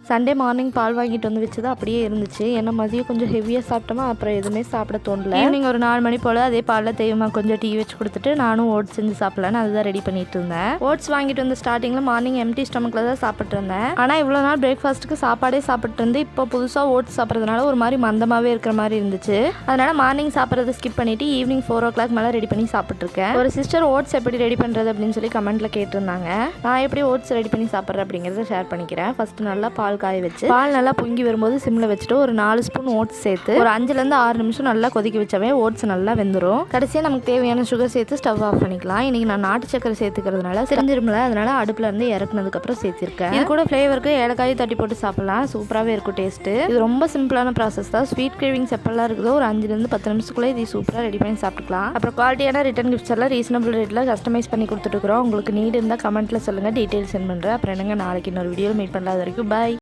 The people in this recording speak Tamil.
சண்டே மார்னிங் பால் வாங்கிட்டு வந்து வச்சது அப்படியே இருந்துச்சு. ஏன்னா மதியம் கொஞ்சம் ஹெவியாக சாப்பிட்டோமா, அப்புறம் எதுவுமே சாப்பிட தோணல. ஈவினிங் ஒரு 4 மணி போல் அதே பாலில் தேவமா கொஞ்சம் டீ வச்சு கொடுத்துட்டு நானும் ஓட்ஸ் செஞ்சு சாப்பிடலான்னு அதுதான் ரெடி பண்ணிட்டு இருந்தேன். ஓட்ஸ் வாங்கிட்டு வந்து ஸ்டார்டிங்கில் மார்னிங் எம்டி ஸ்டமக்கில் தான் சாப்பிட்டு இருந்தேன். ஆனால் இவ்வளோ நாள் பிரேக்ஃபாஸ்ட்டுக்கு சாப்பாடே சாப்பிட்டு இருந்து இப்போ புதுசாக ஓட்ஸ் சாப்பிட்றதுனால ஒரு மாதிரி மந்தமாகவே இருக்கிற மாதிரி இருந்துச்சு. அதனால் மார்னிங் சாப்பிட்றத ஸ்கிப் பண்ணிவிட்டு ஈவினிங் 4 o'clock மேலே ரெடி பண்ணி சாப்பிட்ருக்கேன். ஒரு சிஸ்டர் ஓட்ஸ் எப்படி ரெடி பண்ணுறது அப்படின்னு சொல்லி கமெண்ட்டில் கேட்டிருந்தாங்க. நான் எப்படி ஓட்ஸ் ரெடி பண்ணி சாப்பிட்றேன் அப்படிங்கிறத ஷேர் பண்ணிக்கிறேன். ஃபஸ்ட்டு நல்லா பால் காய வச்சு பால் நல்லா பொங்கி வரும்போது சிம்மில் வச்சுட்டு ஒரு 4 ஸ்பூன் ஓட்ஸ் சேர்த்து ஒரு 5லேருந்து 6 நிமிஷம் நல்லா கொதிக்க வச்சாவே ஓட்ஸ் நல்லா வெந்துடும். கடைசியாக நமக்கு தேவையான சுகர் சேர்த்து ஸ்டவ் ஆஃப் பண்ணிக்கலாம். இன்றைக்கி நான் நாட்டு சக்கரை சேர்த்துக்கிறதுனால செஞ்சிருமில்ல, அதனால் அடுப்பில் இருந்து இறக்குனதுக்கப்புறம் சேர்த்திருக்கேன். இது கூட ஃப்ளேவருக்கு ஏலக்காயும் தட்டி போட்டு சாப்பிடலாம். சூப்பராகவே இருக்கும் டேஸ்ட்டு. இது ரொம்ப சிம்பிளான ப்ராசஸ் தான். ஸ்வீட் கிரேவிங்ஸ் எப்பெல்லாம் இருக்குதோ ஒரு 5லேருந்து 10 நிமிஷத்துக்குள்ளே இது சூப்பராக ரெடி பண்ணி சாப்பிட்டுக்கலாம். அப்புறம் குவாலிட்டியான ரிட்டன் கிஃப்ட்ஸ் எல்லாம் ரீசனபிள் ரேட்டில் கஸ்டமைஸ் பண்ணி கொடுத்துட்டுருக்குறோம். உங்களுக்கு நீட் இருந்தால் கமெண்ட்டில் சொல்லுங்கள், டீட்டெயில்ஸ் சென்ட் பண்ணுறேன். அப்புறம் என்னங்க, நாளைக்கு இன்னொரு வீடியோவில் மீட் பண்ணாத வரைக்கும் பாய்.